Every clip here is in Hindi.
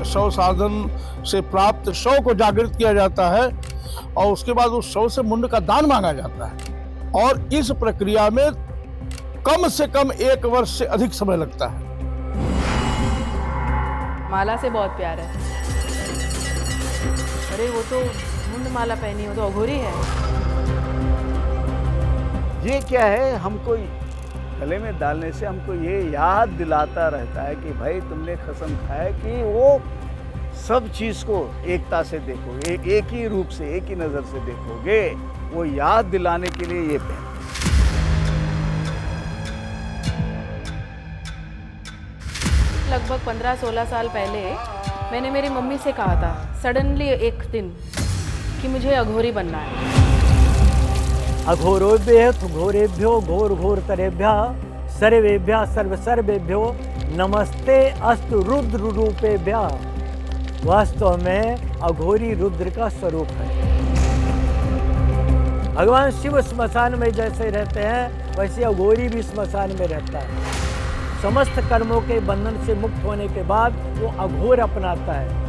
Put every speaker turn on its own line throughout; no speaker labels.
शव साधन से प्राप्त शव को जागृत किया जाता है और उसके बाद उस शव से मुंड का दान मांगा जाता है और इस प्रक्रिया में कम से कम 1 वर्ष से अधिक समय लगता है।
माला से बहुत प्यार है। अरे वो तो मुंड माला पहनी, वो तो अघोरी है।
ये क्या है, हमको गले में डालने से हमको ये याद दिलाता रहता है कि भाई तुमने कसम खाया कि वो सब चीज को एकता से देखो, एक ही रूप से, एक ही नजर से देखोगे। वो याद दिलाने के लिए ये पहन।
लगभग 15-16 साल पहले मैंने मेरी मम्मी से कहा था सडनली एक दिन कि मुझे अघोरी बनना है।
अघोरोभ्यो घोरेभ्यो घोर घोर तरेभ्यः सर्वेभ्यः सर्व सर्वेभ्यो नमस्ते अस्तु रुद्र रूपेभ्यः। वास्तव में अघोरी रुद्र का स्वरूप है। भगवान शिव श्मशान में जैसे रहते हैं वैसे अघोरी भी श्मशान में रहता है। समस्त कर्मों के बंधन से मुक्त होने के बाद वो अघोर अपनाता है।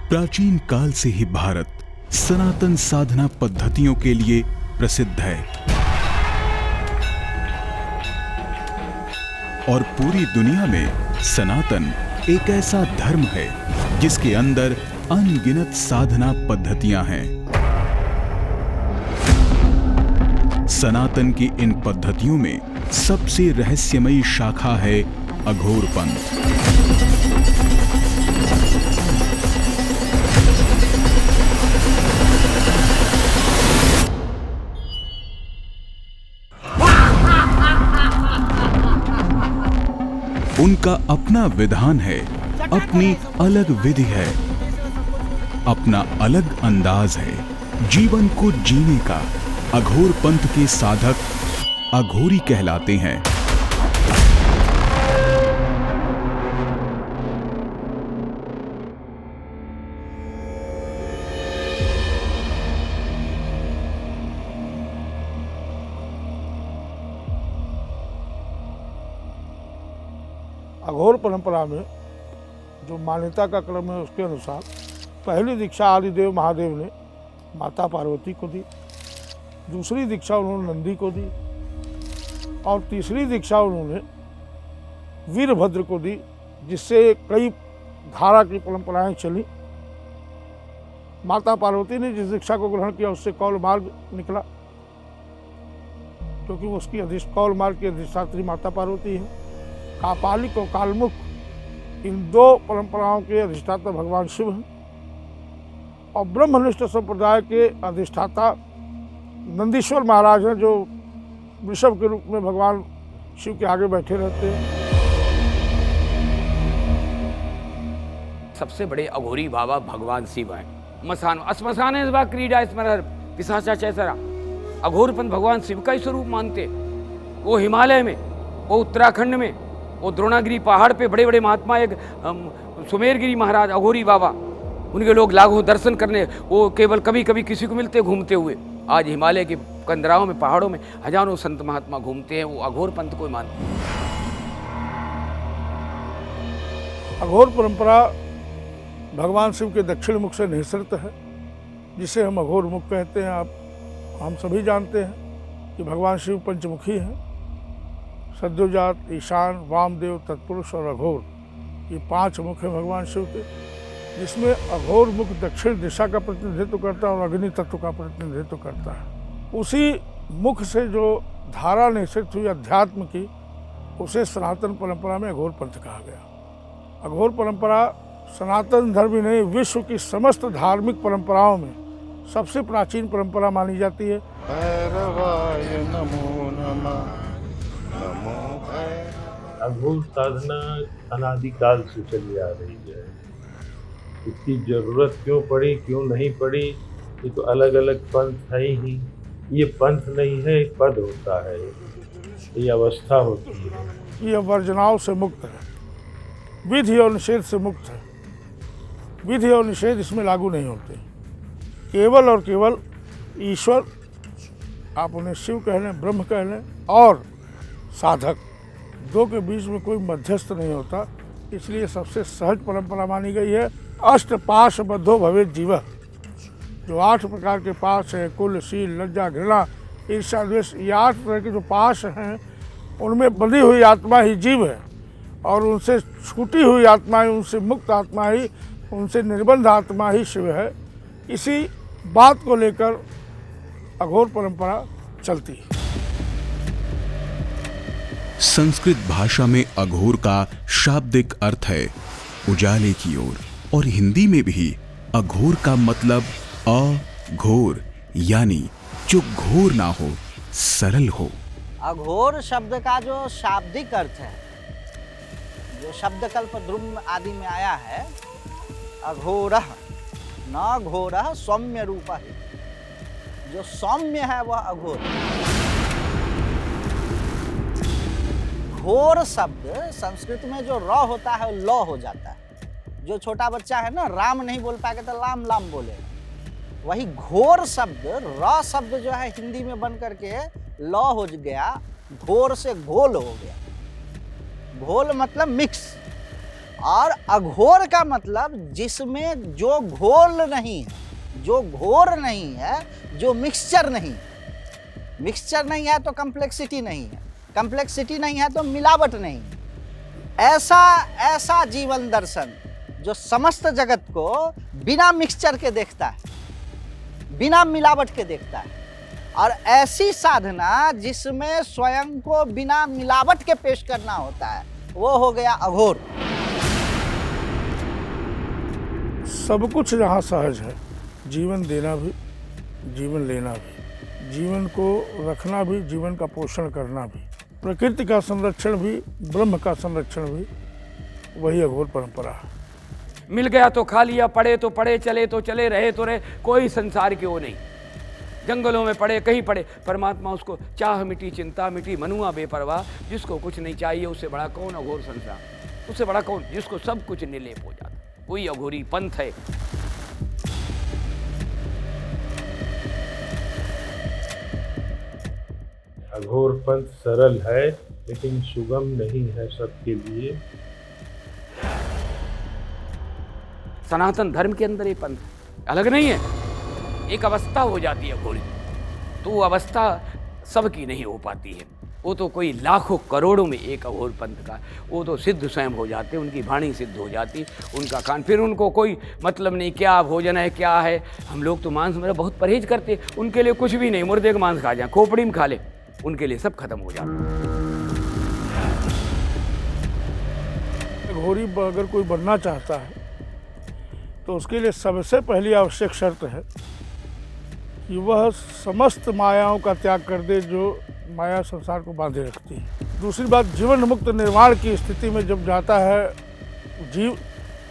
प्राचीन काल से ही भारत सनातन साधना पद्धतियों के लिए प्रसिद्ध है और पूरी दुनिया में सनातन एक ऐसा धर्म है जिसके अंदर अनगिनत साधना पद्धतियां हैं। सनातन की इन पद्धतियों में सबसे रहस्यमयी शाखा है अघोर पंथ। उनका अपना विधान है, अपनी अलग विधि है, अपना अलग अंदाज है जीवन को जीने का। अघोर पंथ के साधक अघोरी कहलाते हैं।
अघोर परंपरा में जो मान्यता का क्रम है उसके अनुसार पहली दीक्षा आदिदेव महादेव ने माता पार्वती को दी, दूसरी दीक्षा उन्होंने नंदी को दी और तीसरी दीक्षा उन्होंने वीरभद्र को दी, जिससे कई धारा की परंपराएं चली। माता पार्वती ने जिस दीक्षा को ग्रहण किया उससे कौल मार्ग निकला, क्योंकि उसकी कौल मार्ग की अधिष्ठात्री माता पार्वती है। कापालिक और कालमुख इन 2 परंपराओं के अधिष्ठाता भगवान शिव हैं और ब्रह्मनिष्ठ संप्रदाय के अधिष्ठाता नंदीश्वर महाराज हैं, जो वृषभ के रूप में भगवान शिव के आगे बैठे रहते हैं।
सबसे बड़े अघोरी बाबा भगवान शिव हैं। श्मशान क्रीडा स्मर पिशाचा चैतरा। अघोरपंथ भगवान शिव का ही स्वरूप मानते। वो हिमालय में, वो उत्तराखंड में, वो द्रोणागिरी पहाड़ पे बड़े बड़े महात्मा, एक सुमेरगिरी महाराज अघोरी बाबा, उनके लोग लागू दर्शन करने वो केवल कभी कभी किसी को मिलते घूमते हुए। आज हिमालय के कंदराओं में, पहाड़ों में हजारों संत महात्मा घूमते हैं, वो अघोर पंथ को मानते हैं।
अघोर परंपरा भगवान शिव के दक्षिण मुख से निःसृत है, जिसे हम अघोर मुख कहते हैं। हम सभी जानते हैं कि भगवान शिव पंचमुखी हैं। सद्योजात, ईशान, वामदेव, तत्पुरुष और अघोर, ये 5 मुख हैं भगवान शिव के, जिसमें अघोर मुख दक्षिण दिशा का प्रतिनिधित्व करता है और अग्नि तत्व का प्रतिनिधित्व करता है। उसी मुख से जो धारा निश्चित हुई अध्यात्म की, उसे सनातन परंपरा में अघोर पंथ कहा गया। अघोर परंपरा सनातन धर्म ही नहीं, विश्व की समस्त धार्मिक परंपराओं में सबसे प्राचीन परंपरा मानी जाती है।
भैरवाय नमो नमः, नमो अघोर साधना अनादिकाल से चली आ रही है। इसकी जरूरत क्यों पड़ी, क्यों नहीं पड़ी, ये तो अलग अलग पंथ है ही। ये पंथ नहीं है, एक पद होता है, ये अवस्था होती है।
ये वर्जनाओं से मुक्त है, विधि और निषेध से मुक्त है। विधि और निषेध इसमें लागू नहीं होते। केवल और केवल ईश्वर, आप उन्हें शिव कह लें, ब्रह्म कह लें, और साधक, दो के बीच में कोई मध्यस्थ नहीं होता। इसलिए सबसे सहज परंपरा मानी गई है। अष्ट पाश बद्धो भवेत् जीवः, जो 8 प्रकार के पाश है, कुल, शील, लज्जा, घृणा, ईर्ष्या, द्वेष, ये 8 तरह के जो पाश हैं, उनमें बंधी हुई आत्मा ही जीव है, और उनसे छूटी हुई आत्मा ही, उनसे मुक्त आत्मा ही, उनसे निर्बंध आत्मा ही शिव है। इसी बात को लेकर अघोर परंपरा चलती है।
संस्कृत भाषा में अघोर का शाब्दिक अर्थ है उजाले की ओर, और हिंदी में भी अघोर का मतलब अघोर, यानी जो घोर ना हो, सरल हो।
अघोर शब्द का जो शाब्दिक अर्थ है, जो शब्दकल्प द्रुम आदि में आया है, अघोरः न घोरः सौम्य रूप है, जो सौम्य है वह अघोर। घोर शब्द संस्कृत में जो र होता है ल हो जाता है। जो छोटा बच्चा है ना, राम नहीं बोल पाएगा तो लाम लाम बोलेगा। वही घोर शब्द, र शब्द जो है हिंदी में बन करके ल हो गया, घोर से घोल हो गया। घोल मतलब मिक्स, और अघोर का मतलब जिसमें जो घोल नहीं है, जो घोर नहीं है, जो मिक्सचर नहीं। मिक्सचर नहीं है तो कम्प्लेक्सिटी नहीं है, कम्प्लेक्सिटी नहीं है तो मिलावट नहीं। ऐसा जीवन दर्शन जो समस्त जगत को बिना मिक्सचर के देखता है, बिना मिलावट के देखता है, और ऐसी साधना जिसमें स्वयं को बिना मिलावट के पेश करना होता है, वो हो गया अघोर।
सब कुछ जहाँ सहज है, जीवन देना भी, जीवन लेना भी, जीवन को रखना भी, जीवन का पोषण करना भी, प्रकृति का संरक्षण भी, ब्रह्म का संरक्षण भी, वही अघोर परंपरा है।
मिल गया तो खा लिया, पड़े तो पड़े, चले तो चले, रहे तो रहे, कोई संसार की वो नहीं। जंगलों में पड़े, कहीं पड़े, परमात्मा उसको चाह मिटी, चिंता मिटी, मनुआ बेपरवाह, जिसको कुछ नहीं चाहिए, उससे बड़ा कौन अघोर संसार, उससे बड़ा कौन, जिसको सब कुछ निर्लेप हो जाता, वही अघोरी पंथ है।
अघोर पंथ सरल है, लेकिन सुगम नहीं है सबके लिए।
सनातन धर्म के अंदर ये पंथ अलग नहीं है, एक अवस्था हो जाती है अघोरी, तो वो अवस्था सबकी नहीं हो पाती है। वो तो कोई लाखों करोड़ों में एक अघोर पंथ का, वो तो सिद्ध स्वयं हो जाते, उनकी वाणी सिद्ध हो जाती, उनका कान, फिर उनको कोई मतलब नहीं क्या भोजन है क्या है। हम लोग तो मांस में बहुत परहेज करते, उनके लिए कुछ भी नहीं, मुर्दे का मांस खा जाए, खोपड़ी में खा ले, उनके लिए सब खत्म हो जाता।
अघोरी अगर कोई बनना चाहता है तो उसके लिए सबसे पहली आवश्यक शर्त है कि वह समस्त मायाओं का त्याग कर दे जो माया संसार को बांधे रखती है। दूसरी बात, जीवन मुक्त निर्वाण की स्थिति में जब जाता है जीव,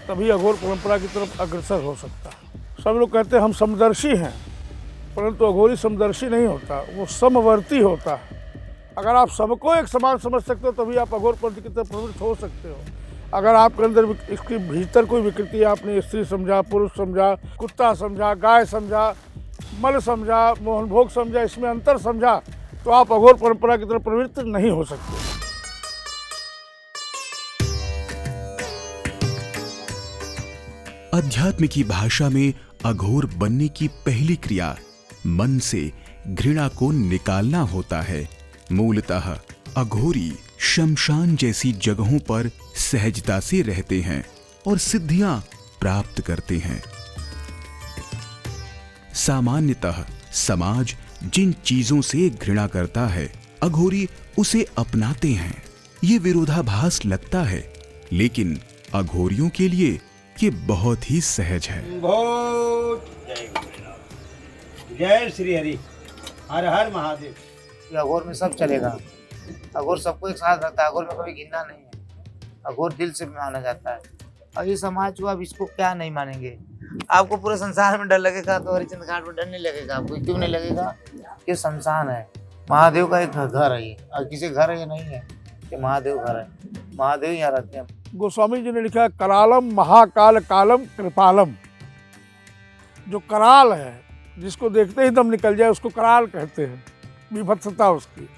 तभी अघोर परंपरा की तरफ अग्रसर हो सकता है। सब लोग कहते हैं हम समदर्शी हैं, परंतु अघोरी समदर्शी नहीं होता, वो समवर्ती होता है। अगर आप सबको एक समान समझ सकते हो तभी आप अघोर पंथ की तरफ प्रवृत्त हो सकते हो। अगर आपके अंदर इसके भीतर कोई विकृति है, आपने स्त्री समझा, पुरुष समझा, कुत्ता समझा, गाय समझा, मल समझा, मोहन भोग समझा, इसमें अंतर समझा, तो आप अघोर परंपरा की तरफ प्रवृत्त नहीं हो सकते।
अध्यात्म की भाषा में अघोर बनने की पहली क्रिया मन से घृणा को निकालना होता है। मूलतः अघोरी शमशान जैसी जगहों पर सहजता से रहते हैं और सिद्धियां प्राप्त करते हैं। सामान्यतः समाज जिन चीजों से घृणा करता है, अघोरी उसे अपनाते हैं। ये विरोधाभास लगता है, लेकिन अघोरियों के लिए ये बहुत ही सहज है।
जय श्री हरि, हर हर महादेव।
अघोर में सब चलेगा, अघोर सबको एक साथ रखता है, अघोर में कभी घिरना नहीं है। अघोर दिल से माना जाता है। और ये समाज को अब इसको क्या नहीं मानेंगे। आपको पूरे संसार में डर लगेगा तो हरिश्चंद्र घाट पर डर नहीं लगेगा आपको। क्यों नहीं लगेगा? ये शमशान है, महादेव का एक घर है ये, और किसी घर ये नहीं है, ये महादेव घर है, महादेव यहाँ रहते हैं।
गोस्वामी जी ने लिखा है करालम महाकाल कालम कृपालम। जो कराल है, जिसको देखते ही दम निकल जाए उसको कराल कहते हैं, विभत्सता उसकी।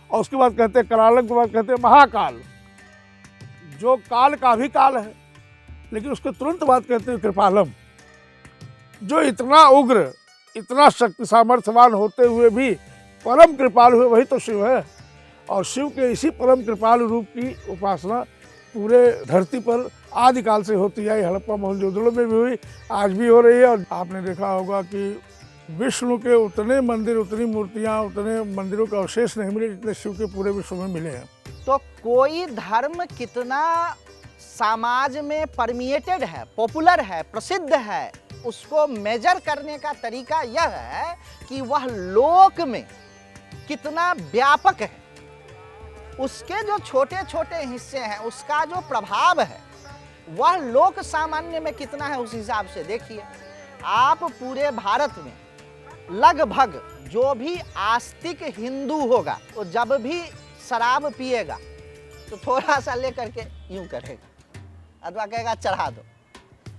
और उसके बाद कहते हैं करालम के बाद कहते हैं महाकाल, जो काल का भी काल है, लेकिन उसके तुरंत बाद कहते हैं कृपालम, जो इतना उग्र, इतना शक्ति सामर्थ्यवान होते हुए भी परम कृपाल हुए, वही तो शिव है। और शिव के इसी परम कृपाल रूप की उपासना पूरे धरती पर आदिकाल से होती है। हड़प्पा मोहनजोदड़ो में भी हुई, आज भी हो रही है। और आपने देखा होगा कि विष्णु के उतने मंदिर, उतनी मूर्तियाँ, उतने मंदिरों का अवशेष नहीं मिले जितने शिव के पूरे विश्व में मिले हैं।
तो कोई धर्म कितना समाज में परमिएटेड है, पॉपुलर है, प्रसिद्ध है, उसको मेजर करने का तरीका यह है कि वह लोक में कितना व्यापक है। उसके जो छोटे छोटे हिस्से हैं, उसका जो प्रभाव है वह लोक सामान्य में कितना है, उस हिसाब से देखिए। आप पूरे भारत में लगभग जो भी आस्तिक हिंदू होगा, वो जब भी शराब पिएगा तो थोड़ा सा लेकर के यूं करेगा अथवा कहेगा चढ़ा दो।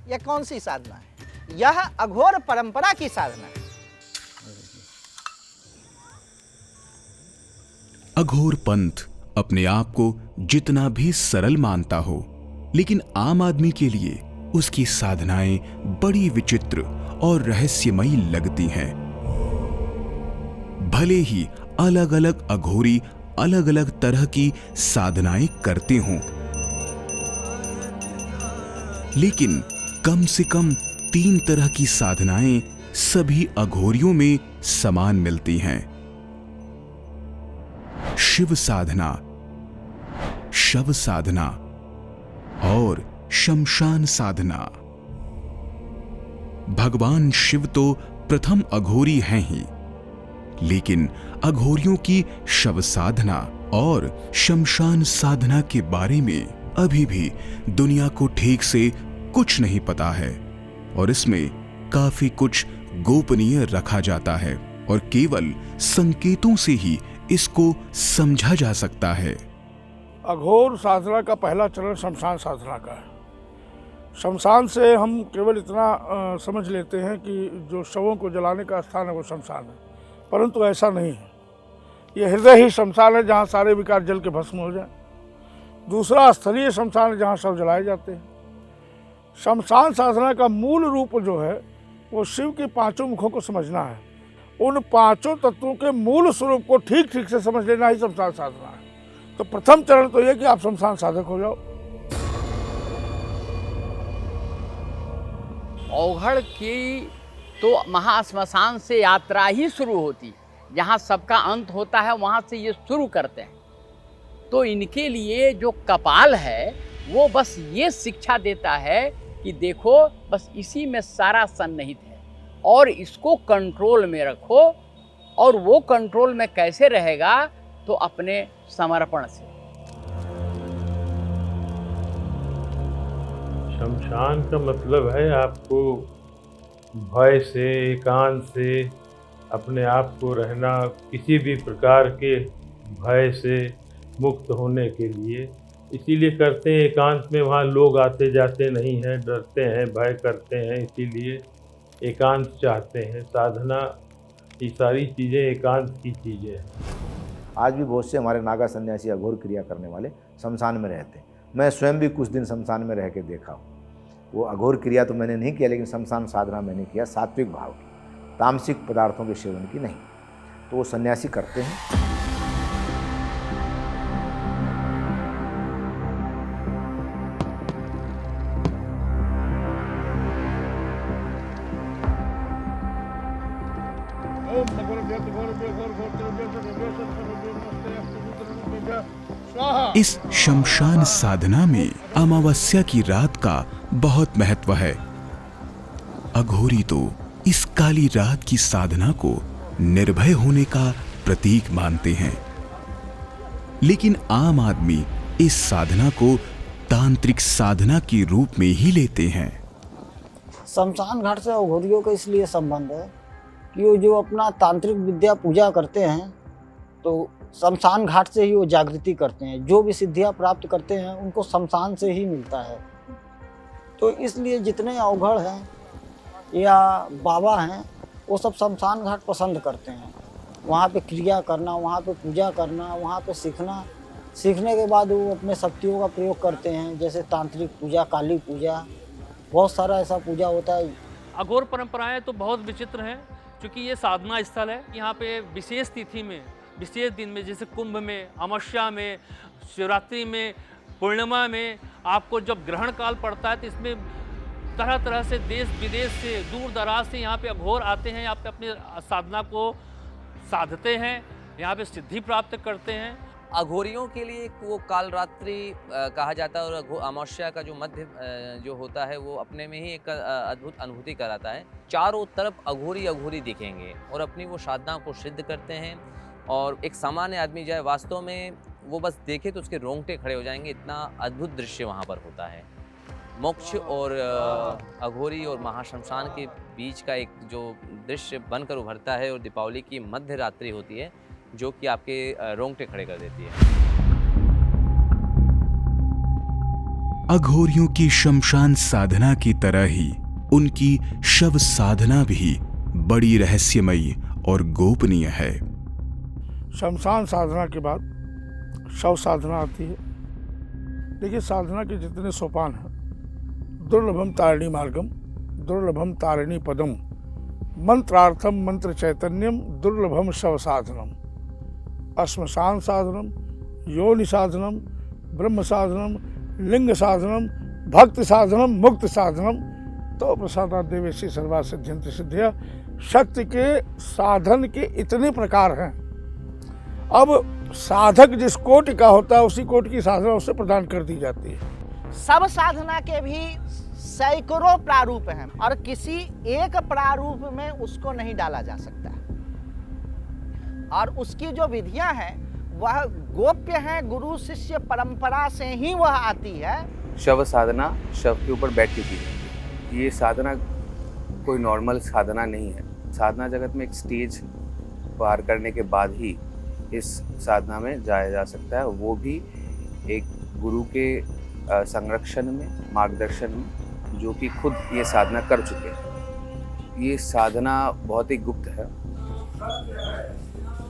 यह कौन सी साधना है? यह अघोर परंपरा की साधना है।
अघोर पंथ अपने आप को जितना भी सरल मानता हो, लेकिन आम आदमी के लिए उसकी साधनाएं बड़ी विचित्र और रहस्यमयी लगती हैं। भले ही अलग अलग अघोरी अलग अलग तरह की साधनाएं करते हों, लेकिन कम से कम 3 तरह की साधनाएं सभी अघोरियों में समान मिलती हैं। शिव साधना, शव साधना और शमशान साधना। भगवान शिव तो प्रथम अघोरी हैं ही, लेकिन अघोरियों की शव साधना और शमशान साधना के बारे में अभी भी दुनिया को ठीक से कुछ नहीं पता है, और इसमें काफी कुछ गोपनीय रखा जाता है और केवल संकेतों से ही इसको समझा जा सकता है।
अघोर साधना का पहला चरण शमशान साधना का है। शमशान से हम केवल इतना समझ लेते हैं कि जो शवों को जलाने का स्थान है वो शमशान है, परंतु ऐसा नहीं है। ये हृदय ही शमशान है जहाँ सारे विकार जल के भस्म हो जाए। दूसरा स्थलीय शमशान है जहाँ शव जलाए जाते हैं। शमशान साधना का मूल रूप जो है वो शिव के 5 मुखों को समझना है। उन 5 तत्वों के मूल स्वरूप को ठीक ठीक से समझ लेना ही शमशान साधना है। तो प्रथम चरण तो यह कि आप शमशान साधक हो जाओ।
औघड़ की तो महाश्मशान से यात्रा ही शुरू होती है, जहाँ सबका अंत होता है वहाँ से ये शुरू करते हैं। तो इनके लिए जो कपाल है वो बस ये शिक्षा देता है कि देखो बस इसी में सारा सन्निहित है और इसको कंट्रोल में रखो। और वो कंट्रोल में कैसे रहेगा? तो अपने समर्पण से।
शमशान का मतलब है आपको भय से, एकांत से अपने आप को रहना, किसी भी प्रकार के भय से मुक्त होने के लिए। इसीलिए करते हैं एकांत में, वहाँ लोग आते जाते नहीं हैं, डरते हैं, भय करते हैं, इसीलिए एकांत चाहते हैं। साधना, ये सारी चीज़ें एकांत की चीज़ें हैं।
आज भी बहुत से हमारे नागा सन्यासी अघोर क्रिया करने वाले शमशान में रहते हैं। मैं स्वयं भी कुछ दिन शमशान में रह के देखा हूँ। वो अघोर क्रिया तो मैंने नहीं किया, लेकिन शमशान साधना मैंने किया, सात्विक भाव की, तामसिक पदार्थों के सेवन की नहीं। तो वो सन्यासी करते हैं।
इस शमशान साधना में अमावस्या की रात का बहुत महत्व है। अघोरी तो इस काली रात की साधना को निर्भय होने का प्रतीक मानते हैं, लेकिन आम आदमी इस साधना को तांत्रिक साधना के रूप में ही लेते हैं।
शमशान घाट से अघोरियों का इसलिए संबंध है कि वो जो अपना तांत्रिक विद्या पूजा करते हैं तो शमशान घाट से ही वो जागृति करते हैं। जो भी सिद्धियां प्राप्त करते हैं उनको शमशान से ही मिलता है। तो इसलिए जितने अवघड़ हैं या बाबा हैं वो सब शमशान घाट पसंद करते हैं। वहाँ पे क्रिया करना, वहाँ पे पूजा करना, वहाँ पे सीखना, सीखने के बाद वो अपने शक्तियों का प्रयोग करते हैं। जैसे तांत्रिक पूजा, काली पूजा, बहुत सारा ऐसा पूजा होता है।
अघोर परंपराएं तो बहुत विचित्र हैं, क्योंकि ये साधना स्थल है। यहाँ पे विशेष तिथि में, विशेष दिन में, जैसे कुंभ में, अमावस्या में, शिवरात्रि में, पूर्णिमा में आपको जब ग्रहण काल पड़ता है तो इसमें तरह तरह से देश विदेश से, दूर दराज से यहाँ पे अघोर आते हैं। यहाँ पे अपने साधना को साधते हैं, यहाँ पे सिद्धि प्राप्त करते हैं।
अघोरियों के लिए वो कालरात्रि कहा जाता है और अमावस्या का जो मध्य जो होता है वो अपने में ही एक अद्भुत अनुभूति कराता है। चारों तरफ अघोरी अघोरी दिखेंगे और अपनी वो साधना को सिद्ध करते हैं। और एक सामान्य आदमी जाए वास्तव में वो बस देखे तो उसके रोंगटे खड़े हो जाएंगे, इतना अद्भुत दृश्य वहाँ पर होता है। मोक्ष और अघोरी और महाशमशान के बीच का एक जो दृश्य बनकर उभरता है और दीपावली की मध्य रात्रि होती है जो कि आपके रोंगटे खड़े कर देती है।
अघोरियों की शमशान साधना की तरह ही उनकी शव साधना भी बड़ी रहस्यमयी और गोपनीय है।
शमशान साधना के बाद शव साधना आती है। देखिए, साधना के जितने सोपान हैं, दुर्लभम तारिणी मार्गम, दुर्लभम तारिणी पदम, मंत्रार्थम मंत्र चैतन्यम, दुर्लभम शव साधनम, श्मशान साधनम, योनि साधनम, ब्रह्म साधनम, लिंग साधनम, भक्ति साधनम, मुक्ति साधनम। तो प्रसादात देवेशी सर्वा सिद्ध्यन्ति सिद्धिया। शक्ति के साधन के इतने प्रकार हैं। अब साधक जिस कोटि का होता है उसी कोटि की साधना उससे प्रदान कर दी जाती है।
सब साधना के भी सैकड़ों प्रारूप हैं और किसी एक प्रारूप में उसको नहीं डाला जा सकता। और उसकी जो विधियां हैं वह गोप्य हैं, गुरु शिष्य परंपरा से ही वह आती है।
शव साधना शव के ऊपर बैठ के की जाती है। ये साधना कोई नॉर्मल साधना नहीं है। साधना जगत में एक स्टेज पार करने के बाद ही इस साधना में जाया जा सकता है, वो भी एक गुरु के संरक्षण में, मार्गदर्शन में, जो कि खुद ये साधना कर चुके हैं। ये साधना बहुत ही गुप्त है।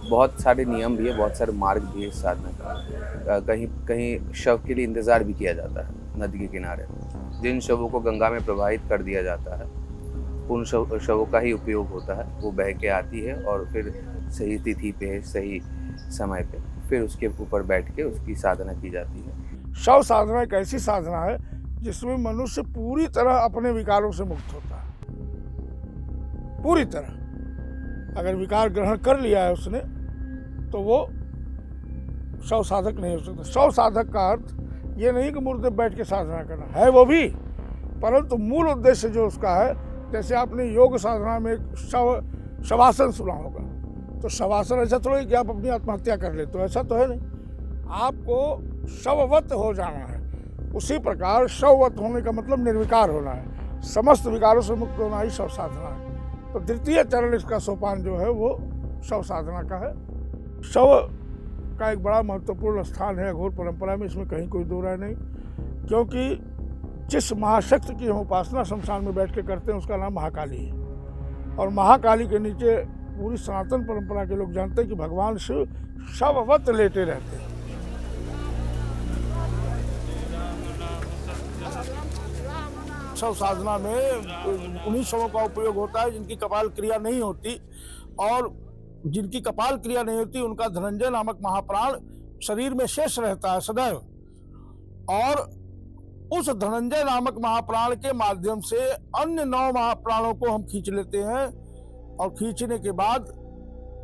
बहुत सारे नियम भी है, बहुत सारे मार्ग भी है इस साधना का। कहीं कहीं शव के लिए इंतज़ार भी किया जाता है नदी के किनारे। जिन शवों को गंगा में प्रवाहित कर दिया जाता है उन शवों का ही उपयोग होता है। वो बह के आती है और फिर सही तिथि पे, सही समय पे फिर उसके ऊपर बैठ के उसकी साधना की जाती है।
शव साधना एक ऐसी साधना है जिसमें मनुष्य पूरी तरह अपने विकारों से मुक्त होता है। पूरी तरह अगर विकार ग्रहण कर लिया है उसने तो वो शव साधक नहीं हो सकता। शव साधक का अर्थ ये नहीं कि मुर्दे बैठ के साधना करना है, वो भी, परंतु मूल उद्देश्य जो उसका है, जैसे आपने योग साधना में एक शवासन सुना होगा, तो शवासन ऐसा थोड़ा कि आप अपनी आत्महत्या कर ले, तो ऐसा तो है नहीं। आपको शववत हो जाना है। उसी प्रकार शववत होने का मतलब निर्विकार होना है, समस्त विकारों से मुक्त होना ही शव साधना है। तो द्वितीय चरण इसका सोपान जो है वो शव साधना का है। शव का एक बड़ा महत्वपूर्ण स्थान है अघोर परंपरा में, इसमें कहीं कोई दो राय नहीं। क्योंकि जिस महाशक्ति की हम उपासना शमशान में बैठ के करते हैं उसका नाम महाकाली है। और महाकाली के नीचे पूरी सनातन परंपरा के लोग जानते हैं कि भगवान शिव शववत लेटे रहते हैं। शव साधना में उन्हीं शवों का उपयोग होता है जिनकी कपाल क्रिया नहीं होती, और जिनकी कपाल क्रिया नहीं होती उनका धनंजय नामक महाप्राण शरीर में शेष रहता है सदैव। और उस धनंजय नामक महाप्राण के माध्यम से अन्य 9 महाप्राणों को हम खींच लेते हैं, और खींचने के बाद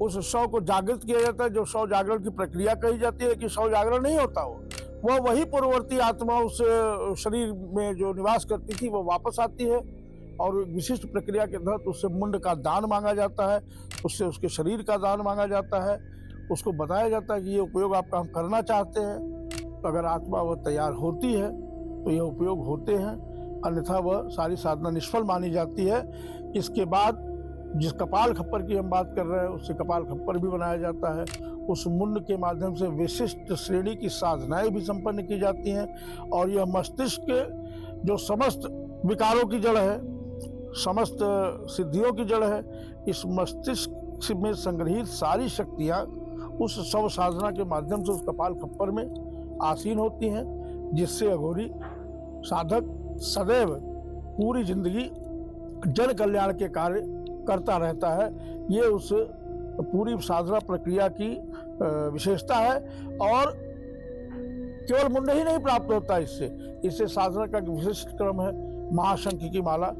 उस शव को जागृत किया जाता है। जो शव जागरण की प्रक्रिया कही जाती है कि शव जागरण नहीं होता, वो वही पूर्ववर्ती आत्मा उस शरीर में जो निवास करती थी वो वापस आती है, और विशिष्ट प्रक्रिया के तहत उससे मुंड का दान मांगा जाता है, उससे उसके शरीर का दान मांगा जाता है। उसको बताया जाता है कि ये उपयोग आपका हम करना चाहते हैं। तो अगर आत्मा वह तैयार होती है तो यह उपयोग होते हैं, अन्यथा वह सारी साधना निष्फल मानी जाती है। इसके बाद जिस कपाल खप्पर की हम बात कर रहे हैं, उससे कपाल खप्पर भी बनाया जाता है। उस मुंड के माध्यम से विशिष्ट श्रेणी की साधनाएं भी संपन्न की जाती हैं और यह मस्तिष्क के जो समस्त विकारों की जड़ है, समस्त सिद्धियों की जड़ है, इस मस्तिष्क में संग्रहित सारी शक्तियां उस शव साधना के माध्यम से उस कपाल खप्पर में आसीन होती हैं, जिससे अघोरी साधक सदैव पूरी जिंदगी जन कल्याण के कार्य करता रहता है। ये उस पूरी साधना प्रक्रिया की विशेषता है और केवल मुंड ही नहीं प्राप्त होता इससे साधना का विशिष्ट क्रम है। महाशंख की माला,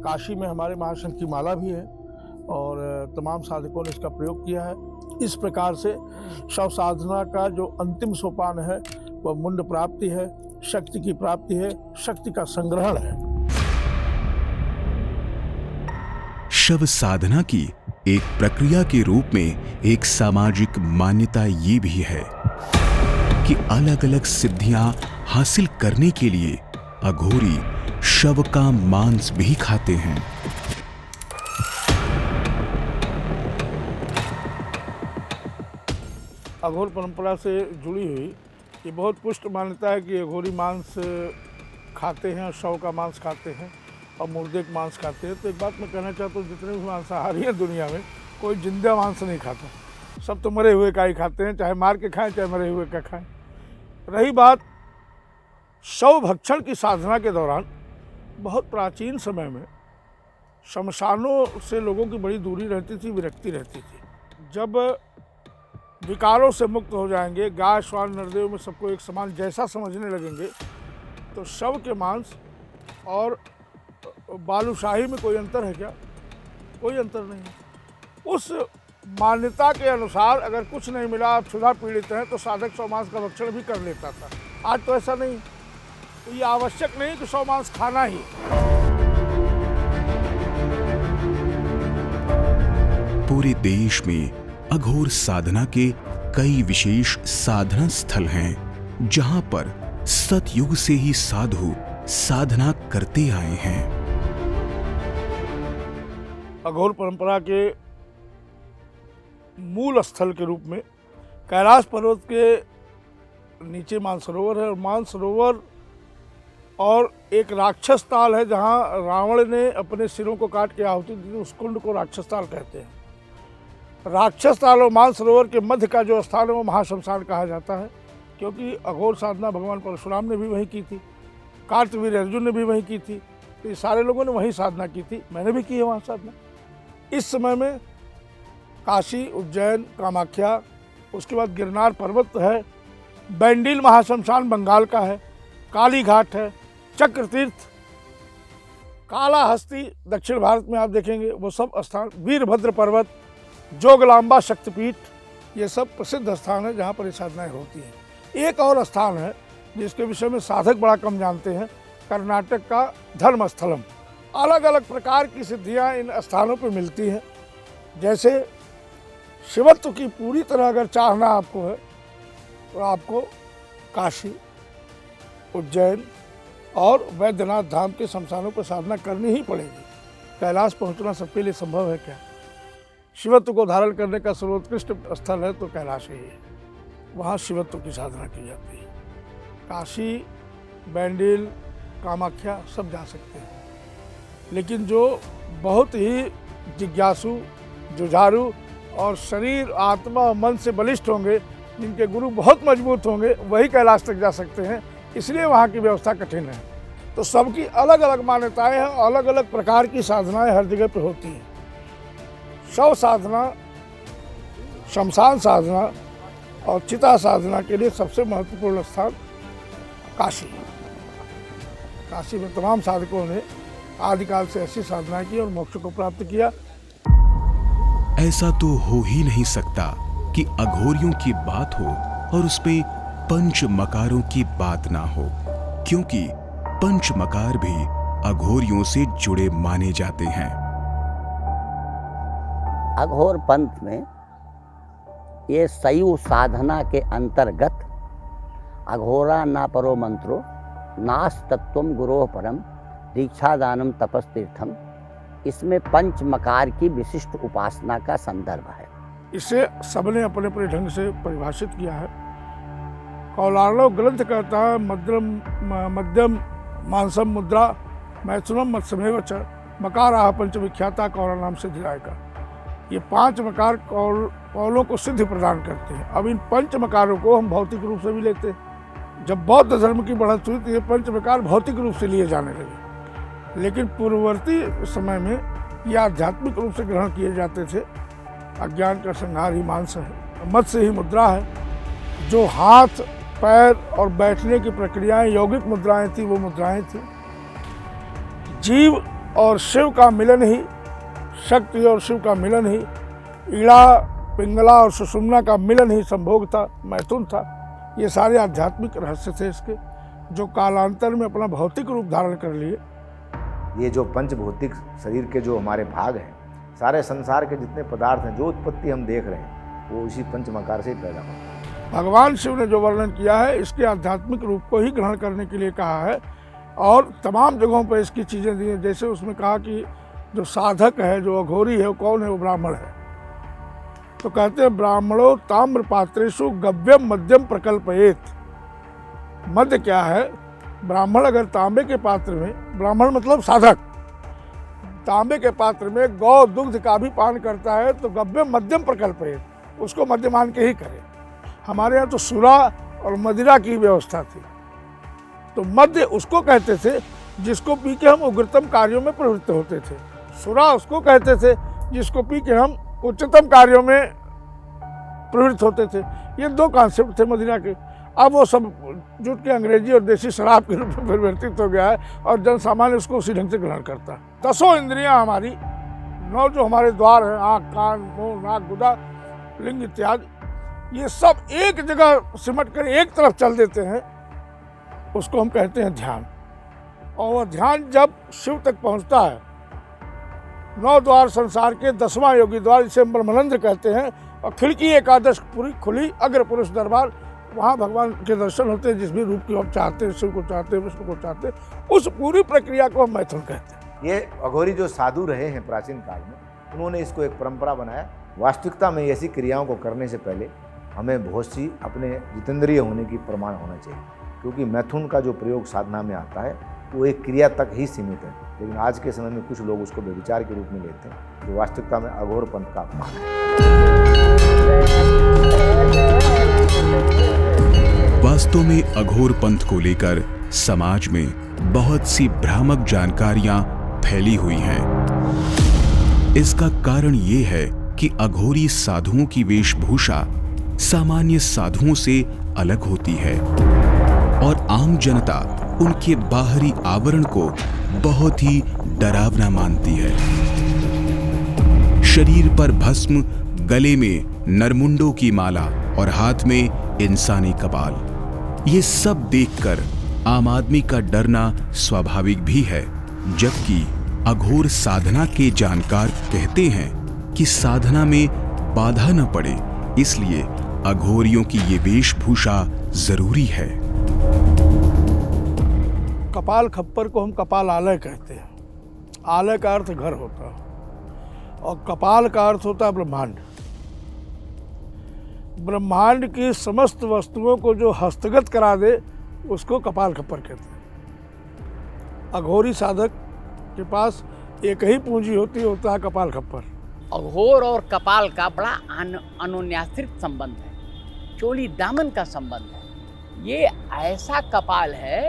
काशी में हमारे महाशंख की माला भी है और तमाम साधकों ने इसका प्रयोग किया है। इस प्रकार से शव साधना का जो अंतिम सोपान है वह मुंड प्राप्ति है, शक्ति की प्राप्ति है, शक्ति का संग्रहण है।
शव साधना की एक प्रक्रिया के रूप में एक सामाजिक मान्यता ये भी है कि अलग अलग सिद्धियां हासिल करने के लिए अघोरी शव का मांस भी खाते हैं।
अघोर परंपरा से जुड़ी हुई ये बहुत पुष्ट मान्यता है कि अघोरी मांस खाते हैं, शव का मांस खाते हैं और मुर्दे का मांस खाते हैं। तो एक बात मैं कहना चाहता हूँ, जितने भी मांसाहारी हैं दुनिया में, कोई जिंदा मांस नहीं खाता। सब तो मरे हुए का ही खाते हैं, चाहे मार के खाएं चाहे मरे हुए का खाएं। रही बात शव भक्षण की साधना के दौरान, बहुत प्राचीन समय में शमशानों से लोगों की बड़ी दूरी रहती थी, विरक्ति रहती थी। जब विकारों से मुक्त हो जाएंगे, गाय श्वान नरदेव में सबको एक समान जैसा समझने लगेंगे, तो शव के मांस और बालूशाही में कोई अंतर है क्या? कोई अंतर नहीं है। उस मान्यता के अनुसार अगर कुछ नहीं मिला, आप क्षुधा पीड़ित हैं, तो साधक शव मांस का भक्षण भी कर लेता था। आज तो ऐसा नहीं, तो ये आवश्यक नहीं कि शव मांस खाना ही।
पूरे देश में अघोर साधना के कई विशेष साधना स्थल हैं, जहां पर सतयुग से ही साधु साधना करते आए हैं।
अघोर परंपरा के मूल स्थल के रूप में कैलाश पर्वत के नीचे मानसरोवर है और मानसरोवर और एक राक्षस ताल है, जहां रावण ने अपने सिरों को काट के आहुति दी, उस कुंड को राक्षस ताल कहते हैं। राक्षस ताल और मानसरोवर के मध्य का जो स्थान है वो महाशमशान कहा जाता है, क्योंकि अघोर साधना भगवान परशुराम ने भी वहीं की थी, कार्तवीर्य अर्जुन ने भी वहीं की थी, तो ये सारे लोगों ने वहीं साधना की थी। मैंने भी की है वहाँ साधना। इस समय में काशी, उज्जैन, कामाख्या, उसके बाद गिरनार पर्वत है, बैंडिल महाशमशान बंगाल का है, काली घाट है, चक्र तीर्थ, कालाहस्ती दक्षिण भारत में आप देखेंगे वो सब स्थान, वीरभद्र पर्वत, जोगलांबा शक्तिपीठ, ये सब प्रसिद्ध स्थान है जहाँ पर ये साधनाएँ होती हैं। एक और स्थान है जिसके विषय में साधक बड़ा कम जानते हैं, कर्नाटक का धर्मस्थलम। अलग अलग प्रकार की सिद्धियाँ इन स्थानों पर मिलती हैं। जैसे शिवत्व की पूरी तरह अगर चाहना आपको है तो आपको काशी, उज्जैन और वैद्यनाथ धाम के शमशानों पर साधना करनी ही पड़ेगी। कैलाश पहुंचना सबके लिए संभव है क्या? शिवत्व को धारण करने का सर्वोत्कृष्ट स्थल है तो कैलाश ही है, वहाँ शिवत्व की साधना की जाती है। काशी, बैंडिल, कामाख्या सब जा सकते हैं, लेकिन जो बहुत ही जिज्ञासु, जुझारू और शरीर, आत्मा और मन से बलिष्ठ होंगे, जिनके गुरु बहुत मजबूत होंगे, वही कैलाश तक जा सकते हैं। इसलिए वहाँ की व्यवस्था कठिन है। तो सबकी अलग अलग मान्यताएं हैं, अलग अलग प्रकार की साधनाएं हर जगह पर होती हैं। शव साधना, शमशान साधना और चिता साधना के लिए सबसे महत्वपूर्ण स्थान काशी। काशी में तमाम साधकों ने आदिकाल से ऐसी साधना की और मोक्ष को प्राप्त किया।
ऐसा तो हो ही नहीं सकता कि अघोरियों की बात हो और उस पे पंच मकारों की बात ना हो, क्योंकि पंच मकार भी अघोरियों से जुड़े माने जाते हैं।
अघोर पंथ में ये शैव साधना के अंतर्गत अघोरा ना परो मंत्रो नास्तत्वम गुरोह परम दीक्षादानम तपस्तीर्थम, इसमें पंच मकार की विशिष्ट उपासना का संदर्भ है।
इसे सबने अपने अपने ढंग से परिभाषित किया है। कौलार्णव ग्रंथ कहता है मध्यम मानसम मुद्रा मैथुनम मत्स्यमेव च मकाराः पंच विख्याता कौला नाम से धिराय का। ये 5 मकार कौलों को सिद्धि प्रदान करते हैं। अब इन 5 मकारों को हम भौतिक रूप से भी लेते हैं। जब बौद्ध धर्म की बढ़त हुई तो ये 5 मकार भौतिक रूप से लिए जाने लगे, लेकिन पूर्ववर्ती समय में ये आध्यात्मिक रूप से ग्रहण किए जाते थे। अज्ञान का संहार ही मानस है, मत्स्य ही मुद्रा है। जो हाथ पैर और बैठने की प्रक्रियाएं यौगिक मुद्राएं थी, वो मुद्राएं थी। जीव और शिव का मिलन ही, शक्ति और शिव का मिलन ही, ईड़ा पिंगला और सुषुम्ना का मिलन ही संभोग था, मैथुन था। ये सारे आध्यात्मिक रहस्य थे इसके, जो कालांतर में अपना भौतिक रूप धारण कर लिए।
ये जो पंचभौतिक शरीर के जो हमारे भाग हैं, सारे संसार के जितने पदार्थ हैं, जो उत्पत्ति हम देख रहे हैं, वो इसी पंचमकार से ही पैदा होता है।
भगवान शिव ने जो वर्णन किया है, इसके आध्यात्मिक रूप को ही ग्रहण करने के लिए कहा है, और तमाम जगहों पर इसकी चीज़ें दी हैं। जैसे उसमें कहा कि जो साधक है, जो अघोरी है, वो कौन है? वो ब्राह्मण है। तो कहते हैं ब्राह्मणों ताम्र पात्रेषु गव्यम मध्यम प्रकल्पयेत। मध्य क्या है? ब्राह्मण अगर तांबे के पात्र में, ब्राह्मण मतलब साधक, तांबे के पात्र में गौ दुग्ध का भी पान करता है तो गव्यम मध्यम प्रकल्पयेत, उसको मध्य मान के ही करे। हमारे यहाँ तो सुरा और मदिरा की व्यवस्था थी, तो मध्य उसको कहते थे जिसको पी के हम उग्रतम कार्यों में प्रवृत्त होते थे। सुरा उसको कहते थे जिसको पी के हम उच्चतम कार्यों में प्रवृत्त होते थे। ये 2 कॉन्सेप्ट थे मदिरा के। अब वो सब जुट के अंग्रेजी और देसी शराब के रूप में परिवर्तित हो गया है, और जन सामान्य उसको उसी ढंग से ग्रहण करता है। 10 इंद्रियां हमारी, 9 जो हमारे द्वार हैं, आँख कान मुँह नाक गुदा लिंग इत्यादि, ये सब एक जगह सिमट कर एक तरफ चल देते हैं, उसको हम कहते हैं ध्यान। और वह ध्यान जब शिव तक पहुंचता है, 9 द्वार संसार के 10वां योगी द्वार, जिसे हम ब्रह्मानंद कहते हैं, और खिड़की एकादश पूरी खुली अग्र पुरुष दरबार, वहाँ भगवान के दर्शन होते हैं। जिस भी रूप की हम चाहते हैं, शिव को चाहते हैं, विष्णु को चाहते हैं, उस पूरी प्रक्रिया को हम मैथुन कहते हैं।
ये अघोरी जो साधु रहे हैं प्राचीन काल में, उन्होंने इसको एक परंपरा बनाया। वास्तविकता में ऐसी क्रियाओं को करने से पहले हमें बहुत सी अपने जितेंद्रिय होने की प्रमाण होना चाहिए, क्योंकि मैथुन का जो प्रयोग साधना में आता है वो एक क्रिया तक ही सीमित है। लेकिन आज के समय में कुछ लोग उसको व्यभिचार के रूप में लेते हैं, जो वास्तविकता में अघोर पंथ का अपमान है।
वास्तव में अघोर पंथ को लेकर समाज में बहुत सी भ्रामक जानकारियां फैली हुई हैं। इसका कारण ये है कि अघोरी साधुओं की वेशभूषा सामान्य साधुओं से अलग होती है, और आम जनता उनके बाहरी आवरण को बहुत ही डरावना मानती है। शरीर पर भस्म, गले में नरमुंडों की माला और हाथ में इंसानी कपाल, ये सब देखकर आम आदमी का डरना स्वाभाविक भी है। जबकि अघोर साधना के जानकार कहते हैं कि साधना में बाधा न पड़े, इसलिए अघोरियों की ये वेशभूषा जरूरी है।
कपाल खप्पर को हम कपाल आलय कहते हैं। आलय का अर्थ घर होता है, और कपाल का अर्थ होता है ब्रह्मांड। ब्रह्मांड की समस्त वस्तुओं को जो हस्तगत करा दे, उसको कपाल खप्पर कहते हैं। अघोरी साधक के पास एक ही पूंजी होता है कपाल खप्पर।
अघोर और कपाल का बड़ा अनुन्याश्रित संबंध है, चोली दामन का संबंध है। ये ऐसा कपाल है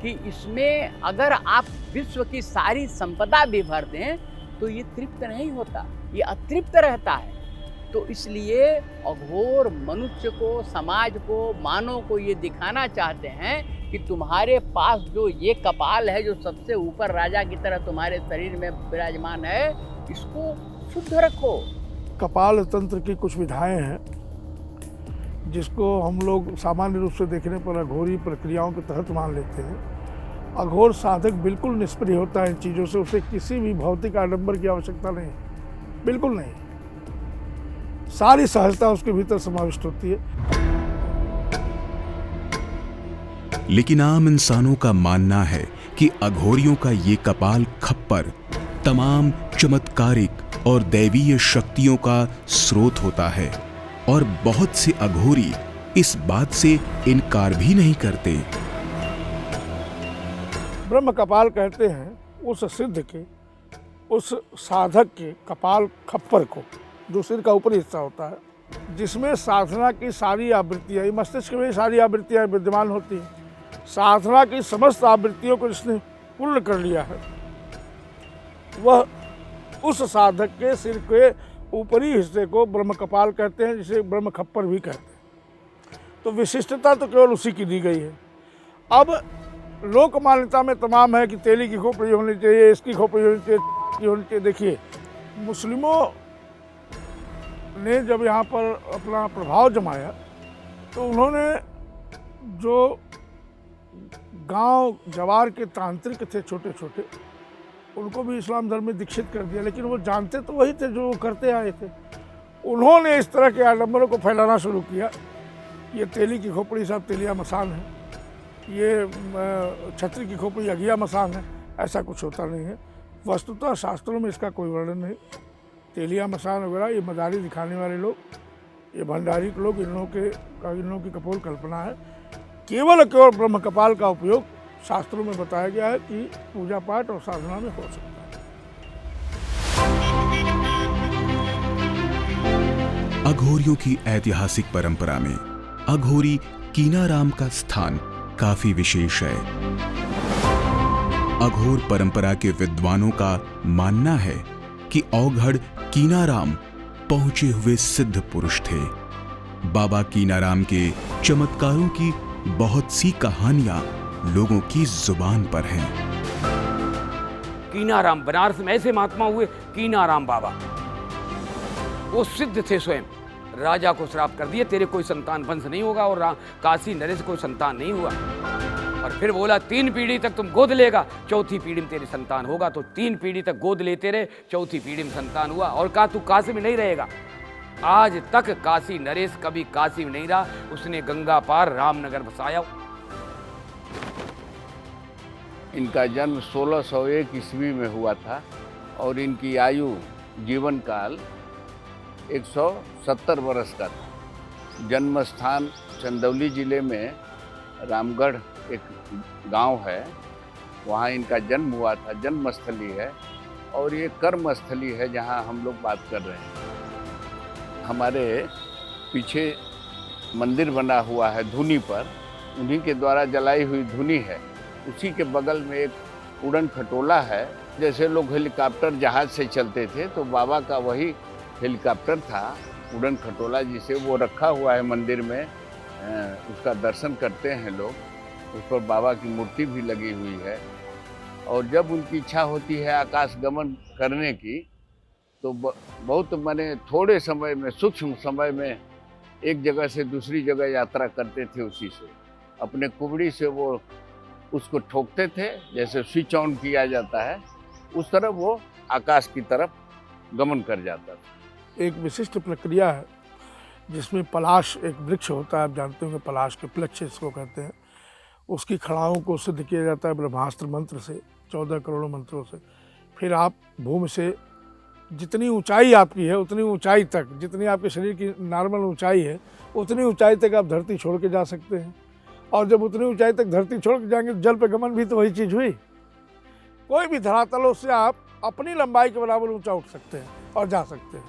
कि इसमें अगर आप विश्व की सारी संपदा भी भर दें तो ये तृप्त नहीं होता, ये अतृप्त रहता है। तो इसलिए अघोर मनुष्य को, समाज को, मानव को ये दिखाना चाहते हैं कि तुम्हारे पास जो ये कपाल है, जो सबसे ऊपर राजा की तरह तुम्हारे शरीर में विराजमान है, इसको शुद्ध रखो।
कपाल तंत्र की कुछ विधाएं हैं जिसको हम लोग सामान्य रूप से देखने पर अघोरी प्रक्रियाओं के तहत मान लेते हैं। अघोर साधक बिल्कुल निष्प्रिय होता है इन चीज़ों से, उसे किसी भी भौतिक आडंबर की आवश्यकता नहीं, बिल्कुल नहीं। सारी सहजता उसके भीतर समाविष्ट होती है।
लेकिन आम इंसानों का मानना है कि अघोरियों का ये कपाल खप्पर तमाम चमत्कारिक और दैवीय शक्तियों का स्रोत होता है और बहुत से अघोरी इस बात से इनकार भी नहीं करते।
ब्रह्म कपाल कहते हैं उस सिद्ध के, उस साधक के कपाल खप्पर को, जो सिर का ऊपरी हिस्सा होता है, जिसमें साधना की सारी आवृत्तियाँ, मस्तिष्क में सारी आवृत्तियाँ विद्यमान होती हैं। साधना की समस्त आवृत्तियों को जिसने पूर्ण कर लिया है, वह उस साधक के सिर के ऊपरी हिस्से को ब्रह्म कपाल कहते हैं, जिसे ब्रह्म खप्पर भी कहते हैं। तो विशिष्टता तो केवल उसी की दी गई है। अब लोक मान्यता में तमाम है कि तेली की खोपड़ी होनी चाहिए, इसकी खोपड़ी होनी चाहिए, की होनी चाहिए। देखिए, मुस्लिमों ने जब यहाँ पर अपना प्रभाव जमाया तो उन्होंने जो गांव जवार के तांत्रिक थे छोटे छोटे, उनको भी इस्लाम धर्म में दीक्षित कर दिया, लेकिन वो जानते तो वही थे जो वो करते आए थे। उन्होंने इस तरह के आडम्बरों को फैलाना शुरू किया। ये तेली की खोपड़ी साहब तेलिया मसान है, ये छतरी की खोपड़ी अगिया मसान है, ऐसा कुछ होता नहीं है। वस्तुतः शास्त्रों में इसका कोई वर्णन नहीं। तेलिया मसान वगैरह ये मदारी दिखाने वाले लोग, ये भंडारी के लोग, इन लोगों की कपोल कल्पना है। केवल ब्रह्म कपाल का उपयोग शास्त्रों में बताया गया है कि पूजा पाठ और साधना में हो सकता है।
अघोरियों की ऐतिहासिक परंपरा में अघोरी कीनाराम का स्थान काफी विशेष है। अघोर परंपरा के विद्वानों का मानना है कि औघड़ कीनाराम पहुंचे हुए सिद्ध पुरुष थे। बाबा कीनाराम के चमत्कारों की बहुत सी कहानियां लोगों की जुबान पर हैं।
कीनाराम बनारस में ऐसे महात्मा हुए, कीनाराम बाबा, वो सिद्ध थे स्वयं। राजा को श्राप कर दिए, तेरे कोई संतान वंश नहीं होगा, और काशी नरेश कोई संतान नहीं हुआ। और फिर बोला 3 पीढ़ी तक तुम गोद लेगा, चौथी पीढ़ी में तेरे संतान होगा। तो 3 पीढ़ी तक गोद लेते रहे, चौथी पीढ़ी में संतान हुआ। और कहा तू काशी में नहीं रहेगा। आज तक काशी नरेश कभी काशी में नहीं रहा, उसने गंगा पार रामनगर बसाया।
इनका जन्म 1601 ईस्वी में हुआ था और इनकी आयु जीवन काल 170 वर्ष का था। जन्म स्थान चंदौली जिले में रामगढ़ एक गांव है, वहाँ इनका जन्म हुआ था, जन्मस्थली है। और ये कर्मस्थली है जहाँ हम लोग बात कर रहे हैं। हमारे पीछे मंदिर बना हुआ है धुनी पर, उन्हीं के द्वारा जलाई हुई धुनी है। उसी के बगल में एक उड़न खटोला है। जैसे लोग हेलीकॉप्टर जहाज से चलते थे, तो बाबा का वही हेलीकॉप्टर था, उड़न खटोला, जिसे वो रखा हुआ है मंदिर में। उसका दर्शन करते हैं लोग, उस पर बाबा की मूर्ति भी लगी हुई है। और जब उनकी इच्छा होती है आकाश गमन करने की, तो बहुत माने थोड़े समय में, सूक्ष्म समय में एक जगह से दूसरी जगह यात्रा करते थे। उसी से अपने कुबड़ी से वो उसको ठोकते थे, जैसे स्विच ऑन किया जाता है, उस तरह वो आकाश की तरफ गमन कर जाता था।
एक विशिष्ट प्रक्रिया है जिसमें पलाश, एक वृक्ष होता है, आप जानते होंगे, पलाश के प्लक्ष इसको कहते हैं। उसकी खड़ाओं को सिद्ध किया जाता है ब्रह्मास्त्र मंत्र से, 14 करोड़ मंत्रों से। फिर आप भूमि से जितनी ऊंचाई आपकी है उतनी ऊंचाई तक, जितनी आपके शरीर की नॉर्मल ऊंचाई है उतनी ऊंचाई तक आप धरती छोड़ के जा सकते हैं। और जब उतनी ऊंचाई तक धरती छोड़ के जाएंगे तो जल पे गमन भी तो वही चीज़ हुई। कोई भी धरातलों से आप अपनी लंबाई के बराबर ऊंचा उठ सकते हैं और जा सकते हैं।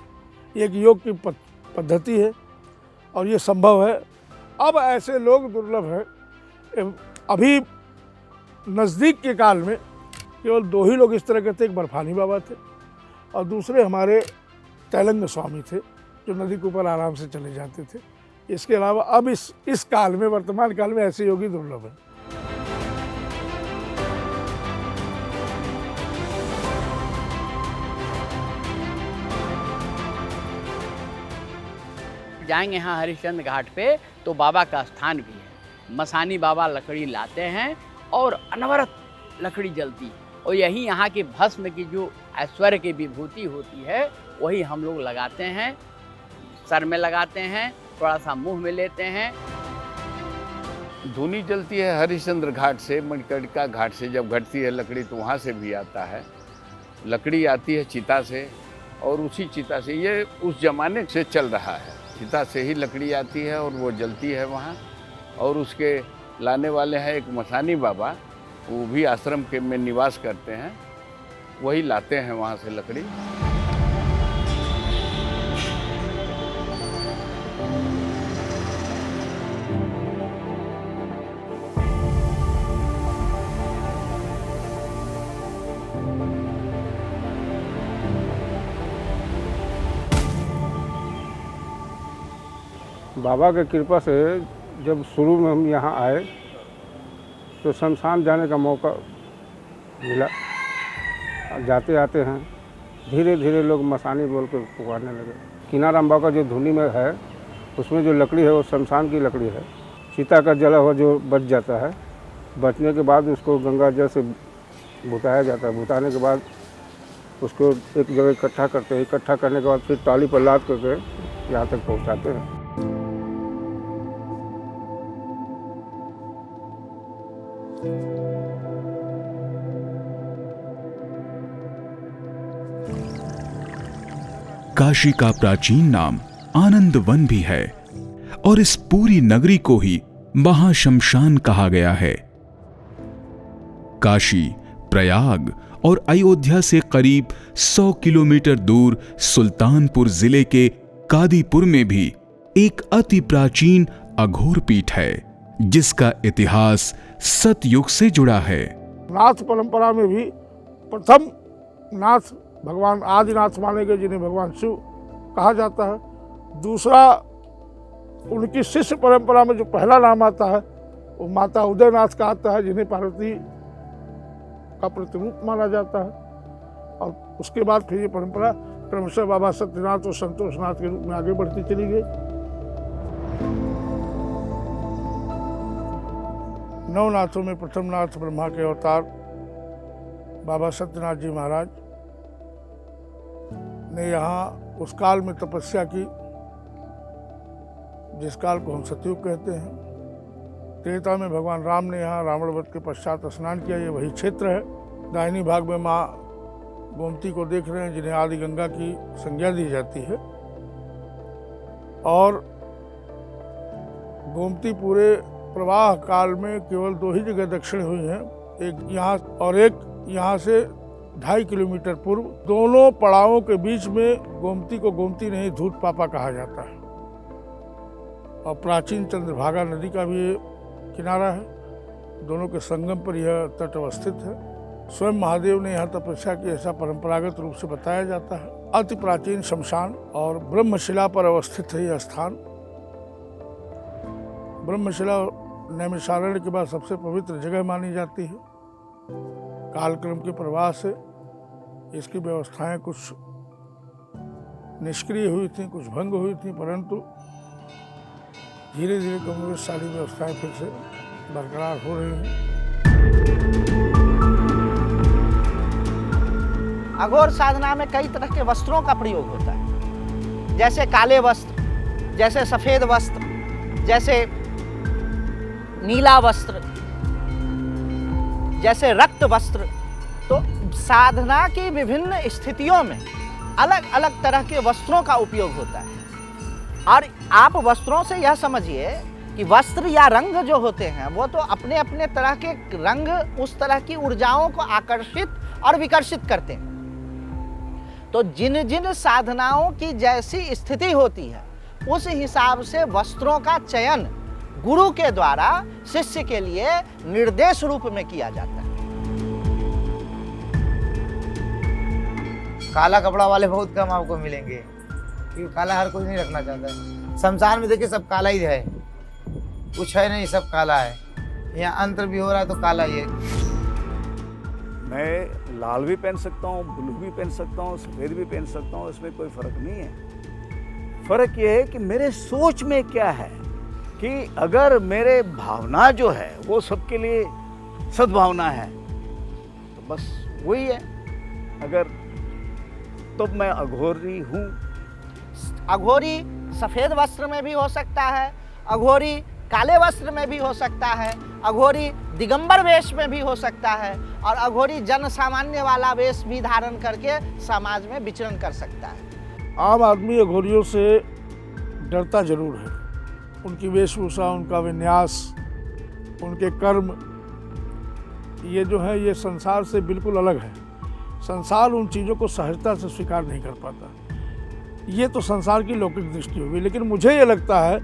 ये एक योग की पद्धति है और ये संभव है। अब ऐसे लोग दुर्लभ हैं। अभी नज़दीक के काल में केवल 2 ही लोग इस तरह के थे। एक बर्फानी बाबा थे और दूसरे हमारे तैलंग स्वामी थे, जो नदी के ऊपर आराम से चले जाते थे। इसके अलावा अब इस काल में, वर्तमान काल में, ऐसे योगी दुर्लभ हैं।
जाएंगे यहाँ हरिश्चंद्र घाट पे तो बाबा का स्थान भी है। मसानी बाबा लकड़ी लाते हैं और अनवरत लकड़ी जलती है। और यही यहाँ के भस्म की जो ऐश्वर्य की विभूति होती है वही हम लोग लगाते हैं, सर में लगाते हैं, थोड़ा सा मुंह में लेते हैं।
धुनी जलती है हरिश्चंद्र घाट से, मणिकर्णिका घाट से जब घटती है लकड़ी तो वहाँ से भी आता है। लकड़ी आती है चिता से और उसी चिता से ये उस जमाने से चल रहा है। चिता से ही लकड़ी आती है और वो जलती है वहाँ। और उसके लाने वाले हैं एक मसानी बाबा, वो भी आश्रम के में निवास करते हैं, वही लाते हैं वहाँ से लकड़ी।
बाबा की कृपा से जब शुरू में हम यहाँ आए तो शमशान जाने का मौका मिला। जाते आते हैं धीरे धीरे लोग मसानी बोल के पुकारने लगे। कीनाराम बाबा का जो धुनी में है उसमें जो लकड़ी है वो शमशान की लकड़ी है। चिता का जला हुआ जो बच जाता है, बचने के बाद उसको गंगा जल से भुताया जाता है। भुताने के बाद उसको एक जगह इकट्ठा करते हैं। इकट्ठा करने के बाद फिर टाली पर लाद करके यहाँ तक पहुँचाते हैं।
काशी का प्राचीन नाम आनंद वन भी है और इस पूरी नगरी को ही महाशमशान कहा गया है। काशी, प्रयाग और अयोध्या से करीब 100 किलोमीटर दूर सुल्तानपुर जिले के कादीपुर में भी एक अति प्राचीन अघोर पीठ है जिसका इतिहास सतयुग से जुड़ा है।
नाथ परंपरा में भी प्रथम नाथ भगवान आदिनाथ माने गए, जिन्हें भगवान शिव कहा जाता है। दूसरा, उनकी शिष्य परंपरा में जो पहला नाम आता है वो माता उदयनाथ का आता है, जिन्हें पार्वती का प्रतिरूप माना जाता है। और उसके बाद फिर ये परंपरा क्रमशः बाबा सत्यनाथ और संतोषनाथ के रूप में आगे बढ़ती चली गई। 9 नाथों में प्रथम नाथ ब्रह्मा के अवतार बाबा सत्यनाथ जी महाराज ने यहाँ उस काल में तपस्या की जिस काल को हम सतयुग कहते हैं। त्रेता में भगवान राम ने यहाँ रावण वध के पश्चात स्नान किया। ये वही क्षेत्र है। दाहिनी भाग में माँ गोमती को देख रहे हैं, जिन्हें आदि गंगा की संज्ञा दी जाती है। और गोमती पूरे प्रवाह काल में केवल 2 ही जगह दक्षिण हुई हैं, एक यहाँ और एक यहाँ से 2.5 किलोमीटर पूर्व। दोनों पड़ावों के बीच में गोमती को गोमती नहीं धूत पापा कहा जाता है। और प्राचीन चंद्रभागा नदी का भी किनारा है। दोनों के संगम पर यह तट अवस्थित है। स्वयं महादेव ने यहाँ तपस्या की, ऐसा परंपरागत रूप से बताया जाता है। अति प्राचीन शमशान और ब्रह्मशिला पर अवस्थित है यह स्थान। ब्रह्मशिला नैमिषारण्य के बाद सबसे पवित्र जगह मानी जाती है। कालक्रम के प्रवाह से इसकी व्यवस्थाएं कुछ निष्क्रिय हुई थी, कुछ भंग हुई थी, परंतु धीरे धीरे कमोबेश सारी व्यवस्थाएं फिर से बरकरार हो रही हैं।
अघोर साधना में कई तरह के वस्त्रों का प्रयोग होता है, जैसे काले वस्त्र, जैसे सफेद वस्त्र, जैसे नीला वस्त्र, जैसे रक्त वस्त्र। तो साधना की विभिन्न स्थितियों में अलग अलग तरह के वस्त्रों का उपयोग होता है। और आप वस्त्रों से यह समझिए कि वस्त्र या रंग जो होते हैं वो तो अपने अपने तरह के रंग उस तरह की ऊर्जाओं को आकर्षित और विकर्षित करते हैं। तो जिन जिन साधनाओं की जैसी स्थिति होती है उस हिसाब से वस्त्रों का चयन गुरु के द्वारा शिष्य के लिए निर्देश रूप में किया जाता है।
काला कपड़ा वाले बहुत कम आपको मिलेंगे, क्योंकि काला हर कोई नहीं रखना चाहता है। शमशान में देखिए सब काला ही है, कुछ है नहीं, सब काला है। यहाँ अंतर भी हो रहा है तो काला ही है।
मैं लाल भी पहन सकता हूँ, ब्लू भी पहन सकता हूँ, सफ़ेद भी पहन सकता हूँ, इसमें कोई फ़र्क नहीं है। फ़र्क ये है कि मेरे सोच में क्या है, कि अगर मेरे भावना जो है वो सबके लिए सद्भावना है तो बस वही है। अगर तो मैं अघोरी हूँ।
अघोरी सफ़ेद वस्त्र में भी हो सकता है, अघोरी काले वस्त्र में भी हो सकता है, अघोरी दिगंबर वेश में भी हो सकता है, और अघोरी जन सामान्य वाला वेश भी धारण करके समाज में विचरण कर सकता है।
आम आदमी अघोरियों से डरता जरूर है। उनकी वेशभूषा, उनका विन्यास, उनके कर्म, ये जो है ये संसार से बिल्कुल अलग है। संसार उन चीज़ों को सहजता से स्वीकार नहीं कर पाता। ये तो संसार की लौकिक दृष्टि होगी, लेकिन मुझे ये लगता है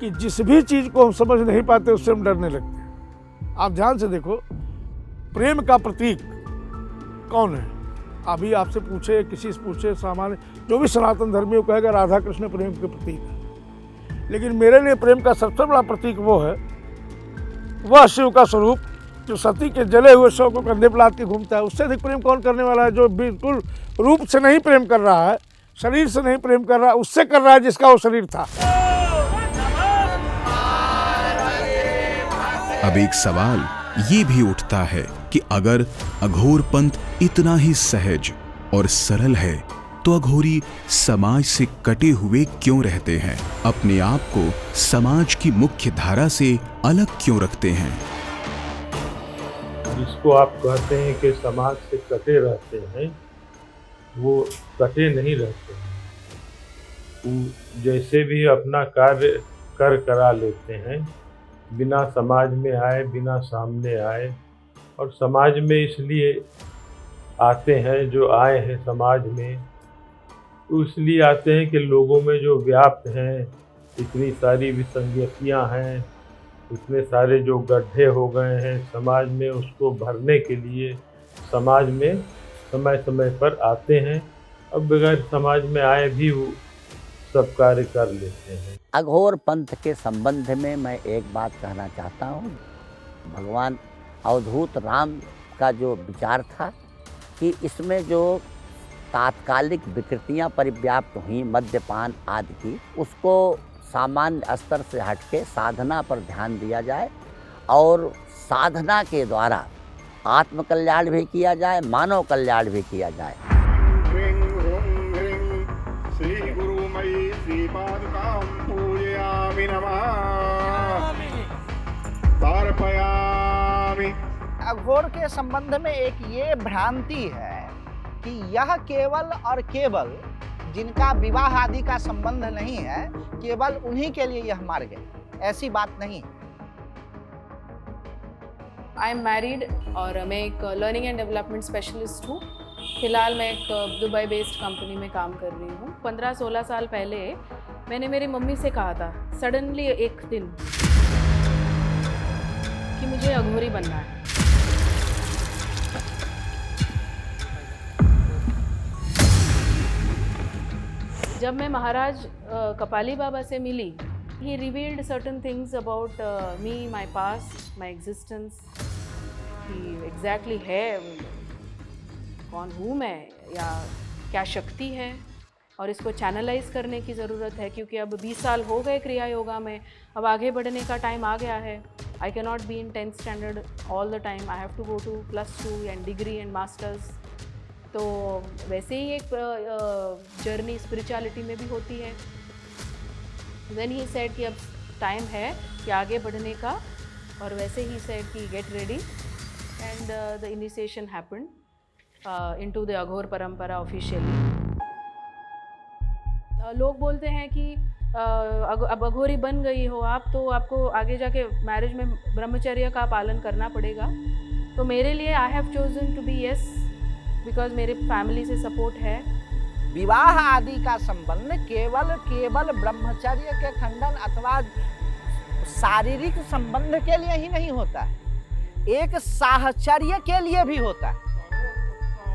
कि जिस भी चीज़ को हम समझ नहीं पाते उससे हम डरने लगते हैं। आप ध्यान से देखो, प्रेम का प्रतीक कौन है? अभी आपसे पूछे, किसी से पूछे, सामान्य जो भी सनातन धर्मियों कहेगा राधा कृष्ण प्रेम के प्रतीक है। लेकिन मेरे लिए प्रेम का सबसे बड़ा प्रतीक वो है, वह शिव का स्वरूप जो सती के जले हुए शव को कंधे पर लाद के घूमता है। उससे अधिक प्रेम कौन करने वाला है? जो बिल्कुल रूप से नहीं प्रेम कर रहा है, शरीर से नहीं प्रेम कर रहा है, उससे कर रहा है जिसका वो शरीर था।
अब एक सवाल ये भी उठता है कि अगर अघोर पंथ इतना ही सहज और सरल है तो अघोरी समाज से कटे हुए क्यों रहते हैं? अपने आप को समाज की मुख्य धारा से अलग क्यों रखते हैं?
जिसको आप कहते हैं कि समाज से कटे रहते हैं, वो कटे नहीं रहते हैं। वो जैसे भी अपना कार्य करा लेते हैं, बिना समाज में आए, बिना सामने आए। और समाज में इसलिए आते हैं, जो आए हैं समाज में, तो इसलिए आते हैं कि लोगों में जो व्याप्त हैं, इतनी सारी विसंगतियां हैं, इतने सारे जो गड्ढे हो गए हैं समाज में, उसको भरने के लिए समाज में समय समय पर आते हैं। अब बगैर समाज में आए भी वो सब कार्य कर लेते हैं।
अघोर पंथ के संबंध में मैं एक बात कहना चाहता हूँ। भगवान अवधूत राम का जो विचार था कि इसमें जो तात्कालिक विकृतियाँ परिव्याप्त हुई मद्यपान आदि की, उसको सामान्य स्तर से हटके साधना पर ध्यान दिया जाए और साधना के द्वारा आत्म कल्याण भी किया जाए, मानव कल्याण भी किया जाए।
श्री गुरुमयी श्री पादुकां पूजयामि नमः तर्पयामि।
अघोर के संबंध में एक ये भ्रांति है कि यह केवल और केवल जिनका विवाह आदि का संबंध नहीं है, केवल उन्हीं के लिए यह मार्ग है। ऐसी बात नहीं।
आई एम मैरिड और मैं एक लर्निंग एंड डेवलपमेंट स्पेशलिस्ट हूँ। फिलहाल मैं एक दुबई बेस्ड कंपनी में काम कर रही हूँ। 15-16 साल पहले मैंने मेरी मम्मी से कहा था सडनली एक दिन कि मुझे अघोरी बनना है। जब मैं महाराज कपाली बाबा से मिली, he revealed certain things about me, my past, my existence, कि exactly है कौन हूँ मैं या क्या शक्ति है, और इसको चैनलाइज करने की ज़रूरत है क्योंकि अब 20 साल हो गए क्रिया योगा में, अब आगे बढ़ने का टाइम आ गया है। I cannot be in 10th standard all the time. I have to go to +2 and degree and masters. तो वैसे ही एक जर्नी स्पिरिचुअलिटी में भी होती है। Then he said कि अब टाइम है कि आगे बढ़ने का, और वैसे ही said कि get ready, and the initiation happened into the अघोर परंपरा officially। लोग बोलते हैं कि अब अघोरी बन गई हो आप, तो आपको आगे जाके मैरिज में ब्रह्मचर्य का पालन करना पड़ेगा। तो मेरे लिए I have chosen to be yes, because मेरे फैमिली से सपोर्ट है।
विवाह आदि का संबंध केवल ब्रह्मचर्य के खंडन अथवा शारीरिक संबंध के लिए ही नहीं होता है, एक साहचर्य के लिए भी होता है।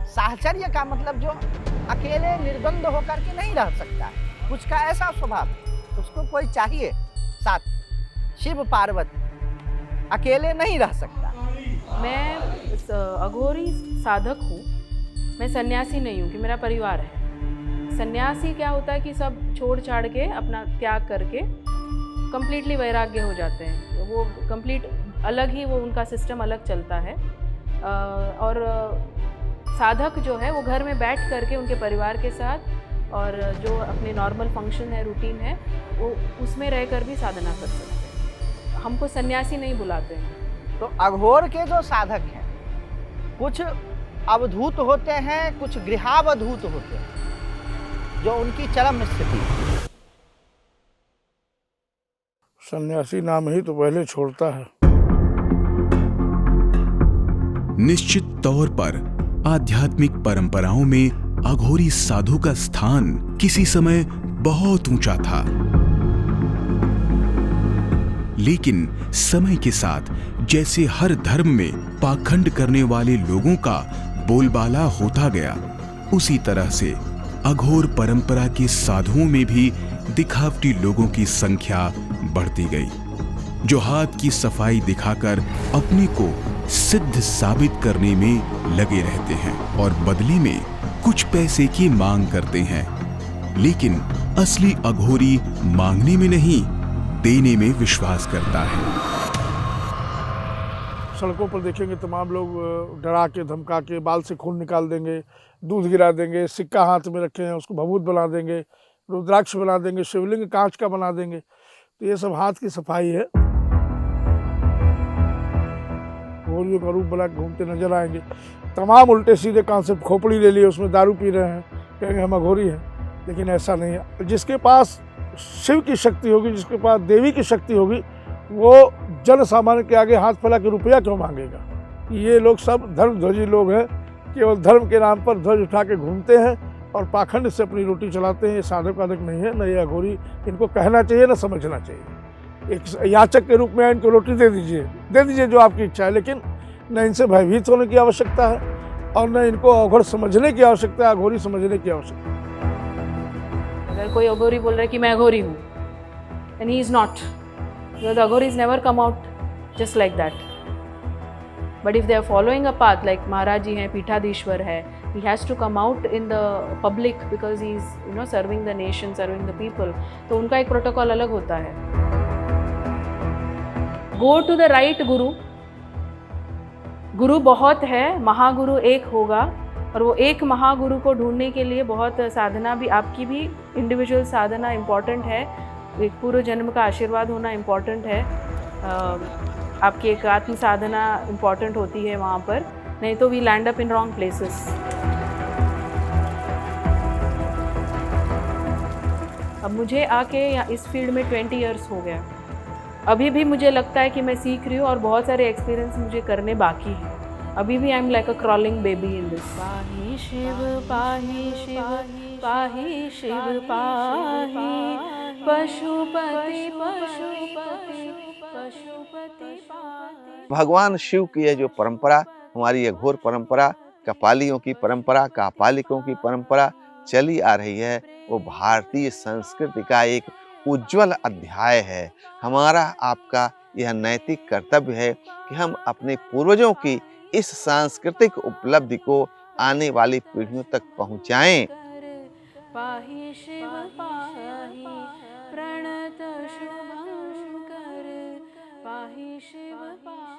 साहचर्य का मतलब जो अकेले निर्द्वंद होकर के नहीं रह सकता, कुछ का ऐसा स्वभाव, उसको कोई चाहिए साथ। शिव पार्वती अकेले नहीं रह सकता।
मैं अघोरी साधक हूँ, मैं सन्यासी नहीं हूँ कि मेरा परिवार है। सन्यासी क्या होता है कि सब छोड़ छाड़ के अपना त्याग करके कंप्लीटली वैराग्य हो जाते हैं, वो कंप्लीट अलग ही, वो उनका सिस्टम अलग चलता है। और साधक जो है वो घर में बैठ करके उनके परिवार के साथ और जो अपने नॉर्मल फंक्शन है, रूटीन है, वो उसमें रहकर भी साधना कर सकते हैं। हमको सन्यासी नहीं बुलाते हैं।
तो अघोर के जो साधक हैं कुछ अवधूत होते हैं, कुछ गृहावधूत होते हैं, जो उनकी चरम स्थिति है।
सन्यासी नाम ही तो पहले छोड़ता है।
निश्चित तौर पर आध्यात्मिक परंपराओं में अघोरी साधु का स्थान किसी समय बहुत ऊंचा था, लेकिन समय के साथ जैसे हर धर्म में पाखंड करने वाले लोगों का बोलबाला होता गया, उसी तरह से अघोर परंपरा के साधुओं में भी दिखावटी लोगों की संख्या बढ़ती गई, जो हाथ की सफाई दिखाकर अपने को सिद्ध साबित करने में लगे रहते हैं और बदले में कुछ पैसे की मांग करते हैं। लेकिन असली अघोरी मांगने में नहीं, देने में विश्वास करता है।
सड़कों पर देखेंगे तमाम लोग डरा के धमका के बाल से खून निकाल देंगे, दूध गिरा देंगे, सिक्का हाथ में रखे हैं उसको भभूत बना देंगे, रुद्राक्ष बना देंगे, शिवलिंग कांच का बना देंगे। तो ये सब हाथ की सफाई है। घोड़ियों का रूप बना के घूमते नजर आएंगे। तमाम उल्टे सीधे कॉन्सेप्ट, खोपड़ी ले लिए उसमें दारू पी रहे हैं, कहेंगे हम अघोरी हैं, लेकिन ऐसा नहीं है। जिसके पास शिव की शक्ति होगी, जिसके पास देवी की शक्ति होगी, वो जन सामान्य के आगे हाथ फैला के रुपया क्यों मांगेगा। ये लोग सब धर्मध्वजी लोग हैं, केवल धर्म के नाम पर ध्वज उठा के घूमते हैं और पाखंड से अपनी रोटी चलाते हैं। ये साधक वाधक नहीं है, न ये अघोरी। इनको कहना चाहिए, न समझना चाहिए। एक याचक के रूप में इनको रोटी दे दीजिए जो आपकी इच्छा है, लेकिन न इनसे भयभीत होने की आवश्यकता है और न इनको अघोर समझने की आवश्यकता है, अघोरी समझने की आवश्यकता है।
अगर कोई अघोरी बोल रहा है कि मैं अघोरी हूँ, and he is not, because the aghoris never come out just like that. But if they are following a path like Maharaj ji हैं, पीठाधीश्वर है, he has to come out in the public because he is serving the nation, serving the people. तो उनका एक प्रोटोकॉल अलग होता है। Go to the right guru. गुरु बहुत है, महागुरु एक होगा, और वो एक महागुरु को ढूंढने के लिए बहुत साधना भी, आपकी भी इंडिविजुअल साधना इम्पॉर्टेंट है, एक पूर्व जन्म का आशीर्वाद होना इम्पॉर्टेंट है, आपकी एक आत्म साधना इम्पॉर्टेंट होती है वहाँ पर, नहीं तो we land up in wrong places. अब मुझे आके इस फील्ड में 20 इयर्स हो गया। अभी भी मुझे लगता है कि मैं सीख रही हूँ और बहुत सारे एक्सपीरियंस मुझे करने बाकी हैं। अभी भी I am like a crawling baby in this. पाहि शिव पाहि शिव पाहि शिव पाहि पशुपति पशुपति पशुपति पाहि।
भगवान शिव की यह जो परंपरा, हमारी यह घोर परंपरा, कपालियों की परंपरा, कापालिकों की परंपरा चली आ रही है, वो भारतीय संस्कृति का एक उज्जवल अध्याय है। हमारा आपका यह नैतिक कर्तव्य है कि हम अपने पूर्वजों की इस सांस्कृतिक उपलब्धि को आने वाली पीढ़ियों तक पहुंचाएं।
पाहि शिव पाहि प्रणत शुभंकर पाहि शिव पाहि।